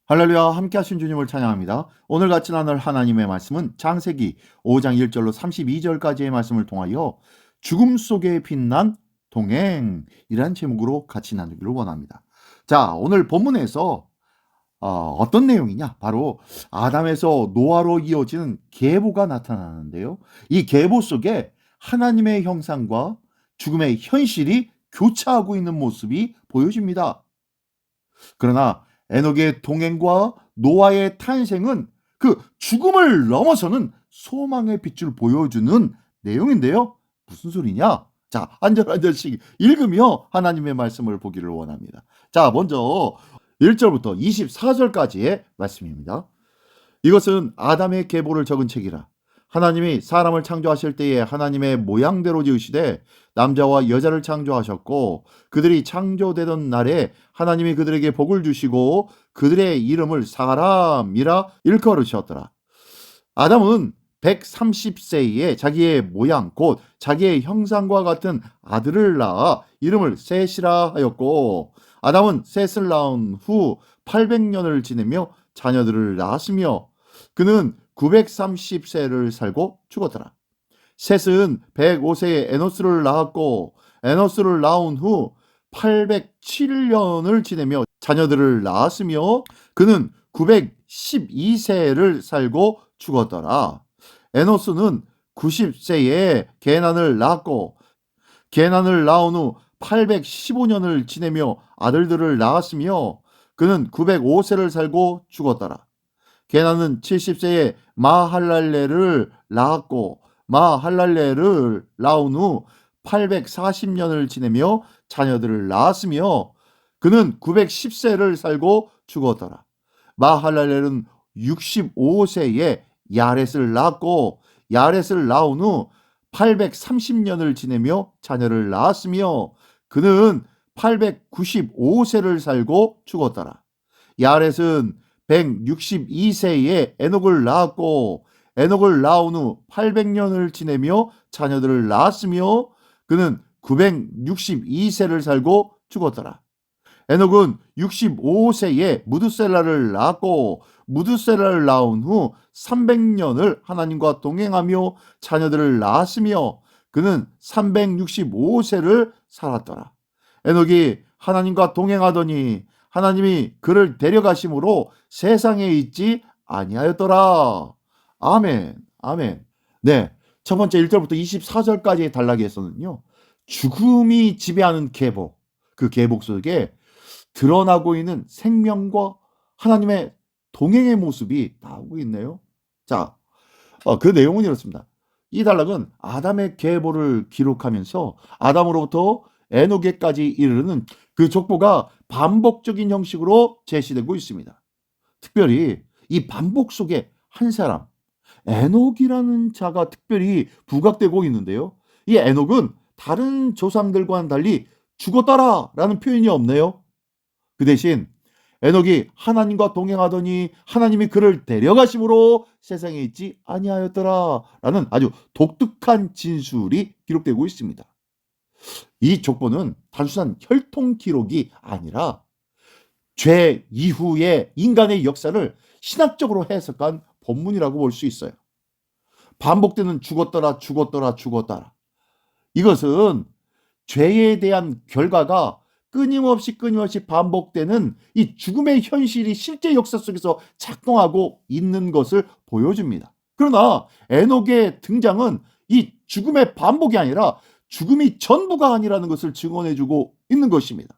할렐루야, 함께 하신 주님을 찬양합니다. 오늘 같이 나눌 하나님의 말씀은 창세기 5장 1절로 32절까지의 말씀을 통하여 죽음 속에 빛난 동행이란 제목으로 같이 나누기를 원합니다. 자, 오늘 본문에서 어떤 내용이냐? 바로 아담에서 노아로 이어지는 계보가 나타나는데요. 이 계보 속에 하나님의 형상과 죽음의 현실이 교차하고 있는 모습이 보여집니다. 그러나 에녹의 동행과 노아의 탄생은 그 죽음을 넘어서는 소망의 빛을 보여주는 내용인데요. 무슨 소리냐? 자, 한 절 한 절씩 읽으며 하나님의 말씀을 보기를 원합니다. 자, 먼저 1절부터 24절까지의 말씀입니다. 이것은 아담의 계보를 적은 책이라. 하나님이 사람을 창조하실 때에 하나님의 모양대로 지으시되 남자와 여자를 창조하셨고 그들이 창조되던 날에 하나님이 그들에게 복을 주시고 그들의 이름을 사람이라 일컬으셨더라. 아담은 130세에 자기의 모양 곧 자기의 형상과 같은 아들을 낳아 이름을 셋이라 하였고 아담은 셋을 낳은 후 800년을 지내며 자녀들을 낳았으며 그는 930세를 살고 죽었더라. 셋은 105세에 에노스를 낳았고 에노스를 낳은 후 807년을 지내며 자녀들을 낳았으며 그는 912세를 살고 죽었더라. 에노스는 90세에 게난을 낳았고 게난을 낳은 후 815년을 지내며 아들들을 낳았으며 그는 905세를 살고 죽었더라. 게난은 70세에 마할랄레를 낳았고 마할랄레를 낳은 후 840년을 지내며 자녀들을 낳았으며 그는 910세를 살고 죽었더라. 마할랄렐은 65세에 야렛을 낳았고 야렛을 낳은 후 830년을 지내며 자녀를 낳았으며 그는 895세를 살고 죽었더라. 야렛은 162세에 에녹을 낳았고 에녹을 낳은 후 800년을 지내며 자녀들을 낳았으며 그는 962세를 살고 죽었더라. 에녹은 65세에 무드셀라를 낳았고 무드셀라를 낳은 후 300년을 하나님과 동행하며 자녀들을 낳았으며 그는 365세를 살았더라. 에녹이 하나님과 동행하더니 하나님이 그를 데려가심으로 세상에 있지 아니하였더라. 아멘, 아멘. 네, 첫 번째 1절부터 24절까지의 단락에서는요. 죽음이 지배하는 계복, 그 계복 속에 드러나고 있는 생명과 하나님의 동행의 모습이 나오고 있네요. 자, 그 내용은 이렇습니다. 이 단락은 아담의 계보를 기록하면서 아담으로부터 에녹에까지 이르는 그 족보가 반복적인 형식으로 제시되고 있습니다. 특별히 이 반복 속에 한 사람, 에녹이라는 자가 특별히 부각되고 있는데요. 이 에녹은 다른 조상들과는 달리 죽었다라는 표현이 없네요. 그 대신 에녹이 하나님과 동행하더니 하나님이 그를 데려가심으로 세상에 있지 아니하였더라라는 아주 독특한 진술이 기록되고 있습니다. 이 족보는 단순한 혈통 기록이 아니라 죄 이후의 인간의 역사를 신학적으로 해석한 본문이라고 볼 수 있어요. 반복되는 죽었더라 죽었더라 죽었더라. 이것은 죄에 대한 결과가 끊임없이 반복되는 이 죽음의 현실이 실제 역사 속에서 작동하고 있는 것을 보여줍니다. 그러나 에녹의 등장은 이 죽음의 반복이 아니라 죽음이 전부가 아니라는 것을 증언해주고 있는 것입니다.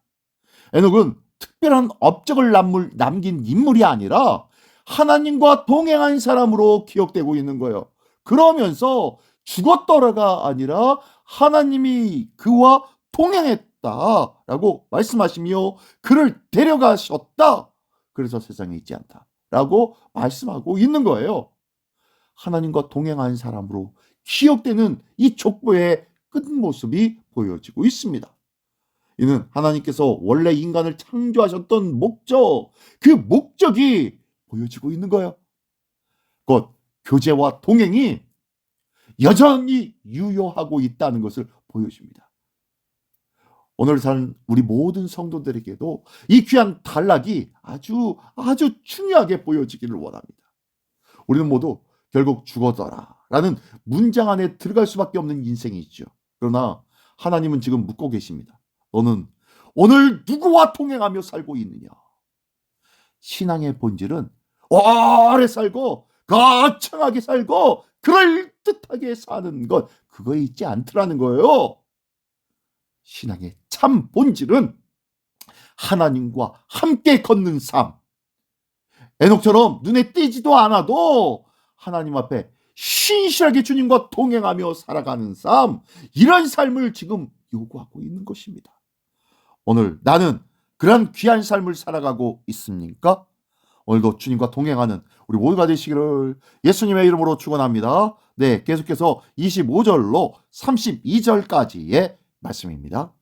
에녹은 특별한 업적을 남긴 인물이 아니라 하나님과 동행한 사람으로 기억되고 있는 거예요. 그러면서 죽었더라가 아니라 하나님이 그와 동행했다라고 말씀하시며 그를 데려가셨다. 그래서 세상에 있지 않다라고 말씀하고 있는 거예요. 하나님과 동행한 사람으로 기억되는 이 족보의 끝모습이 보여지고 있습니다. 이는 하나님께서 원래 인간을 창조하셨던 목적, 그 목적이 보여지고 있는 거예요. 곧 교제와 동행이 여전히 유효하고 있다는 것을 보여줍니다. 오늘 산 우리 모든 성도들에게도 이 귀한 단락이 아주 중요하게 보여지기를 원합니다. 우리는 모두 결국 죽어더라 라는 문장 안에 들어갈 수밖에 없는 인생이죠. 그러나 하나님은 지금 묻고 계십니다. 너는 오늘 누구와 동행하며 살고 있느냐? 신앙의 본질은 오래 살고 거창하게 살고 그럴듯하게 사는 것, 그거에 있지 않더라는 거예요. 신앙의 참 본질은 하나님과 함께 걷는 삶, 에녹처럼 눈에 띄지도 않아도 하나님 앞에 신실하게 주님과 동행하며 살아가는 삶, 이런 삶을 지금 요구하고 있는 것입니다. 오늘 나는 그런 귀한 삶을 살아가고 있습니까? 오늘도 주님과 동행하는 우리 모두가 되시기를 예수님의 이름으로 축원합니다. 네, 계속해서 25절로 32절까지의 말씀입니다.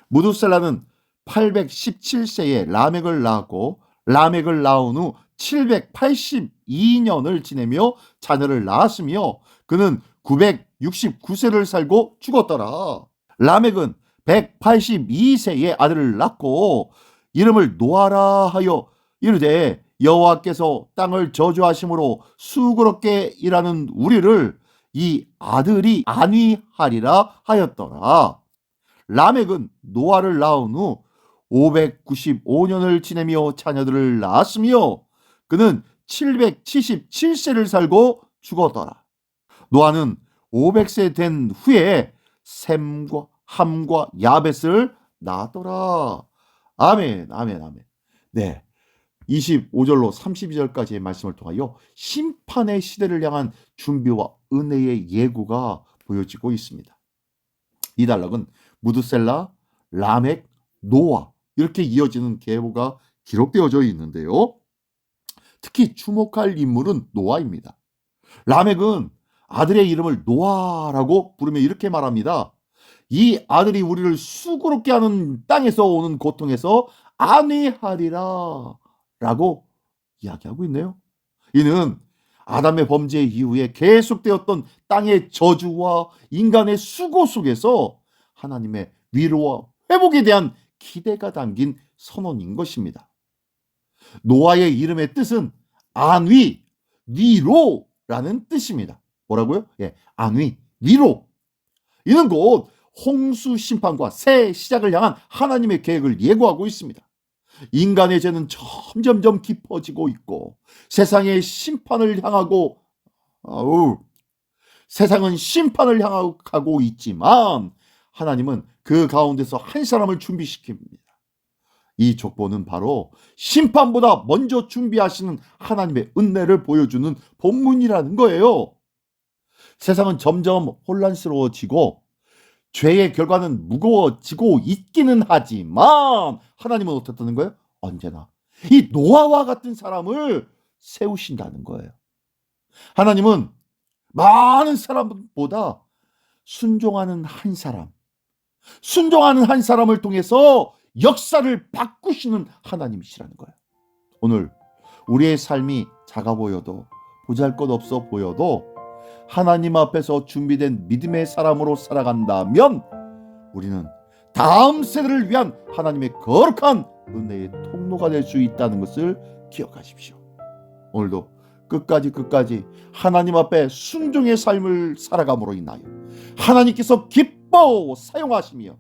무두셀라는 817세에 라멕을 낳았고 라멕을 낳은 후 782년을 지내며 자녀를 낳았으며 그는 969세를 살고 죽었더라. 라멕은 182세에 아들을 낳고 이름을 노아라 하여 이르되 여호와께서 땅을 저주하심으로 수고롭게 일하는 우리를 이 아들이 안위하리라 하였더라. 라멕은 노아를 낳은 후 595년을 지내며 자녀들을 낳았으며 그는 777세를 살고 죽었더라. 노아는 500세 된 후에 셈과 함과 야벳을 낳았더라. 아멘, 아멘, 아멘. 네, 25절로 32절까지의 말씀을 통하여 심판의 시대를 향한 준비와 은혜의 예고가 보여지고 있습니다. 이 단락은 무드셀라, 라멕, 노아 이렇게 이어지는 계보가 기록되어져 있는데요. 특히 주목할 인물은 노아입니다. 라멕은 아들의 이름을 노아라고 부르며 이렇게 말합니다. 이 아들이 우리를 수고롭게 하는 땅에서 오는 고통에서 안위하리라 라고 이야기하고 있네요. 이는 아담의 범죄 이후에 계속되었던 땅의 저주와 인간의 수고 속에서 하나님의 위로와 회복에 대한 기대가 담긴 선언인 것입니다. 노아의 이름의 뜻은 안위, 위로라는 뜻입니다. 뭐라고요? 예, 안위, 위로. 이는 곧 홍수 심판과 새 시작을 향한 하나님의 계획을 예고하고 있습니다. 인간의 죄는 점점점 깊어지고 있고 세상의 심판을 향하고 세상은 심판을 향하고 있지만 하나님은 그 가운데서 한 사람을 준비시킵니다. 이 족보는 바로 심판보다 먼저 준비하시는 하나님의 은혜를 보여주는 본문이라는 거예요. 세상은 점점 혼란스러워지고 죄의 결과는 무거워지고 있기는 하지만 하나님은 어떻다는 거예요? 언제나 이 노아와 같은 사람을 세우신다는 거예요. 하나님은 많은 사람보다 순종하는 한 사람을 통해서 역사를 바꾸시는 하나님이시라는 거예요. 오늘 우리의 삶이 작아 보여도 보잘것없어 보여도 하나님 앞에서 준비된 믿음의 사람으로 살아간다면 우리는 다음 세대를 위한 하나님의 거룩한 은혜의 통로가 될 수 있다는 것을 기억하십시오. 오늘도 끝까지 하나님 앞에 순종의 삶을 살아감으로 인하여 하나님께서 기뻐 사용하시며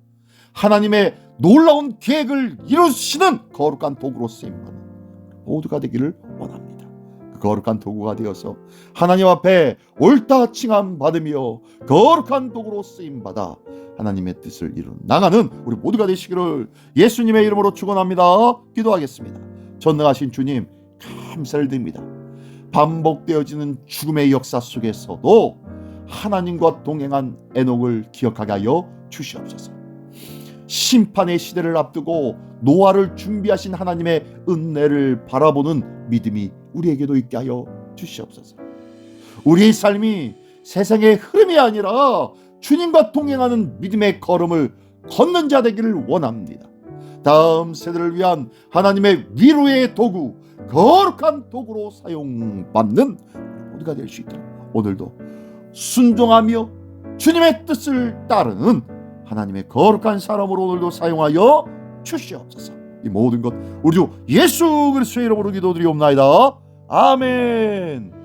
하나님의 놀라운 계획을 이루시는 거룩한 도구로 쓰임받는 모두가 되기를 원합니다. 그 거룩한 도구가 되어서 하나님 앞에 옳다 칭함 받으며 거룩한 도구로 쓰임받아 하나님의 뜻을 이루는 나가는 우리 모두가 되시기를 예수님의 이름으로 축원합니다. 기도하겠습니다. 전능하신 주님 감사를 드립니다. 반복되어지는 죽음의 역사 속에서도 하나님과 동행한 에녹을 기억하게 하여 주시옵소서. 심판의 시대를 앞두고 노아를 준비하신 하나님의 은혜를 바라보는 믿음이 우리에게도 있게 하여 주시옵소서. 우리의 삶이 세상의 흐름이 아니라 주님과 동행하는 믿음의 걸음을 걷는 자 되기를 원합니다. 다음 세대를 위한 하나님의 위로의 도구, 거룩한 도구로 사용받는 모두가 될 수 있도록 오늘도 순종하며 주님의 뜻을 따르는 하나님의 거룩한 사람으로 오늘도 사용하여 주시옵소서. 이 모든 것 우리 주 예수 그리스도의 이름으로 기도드리옵나이다. 아멘.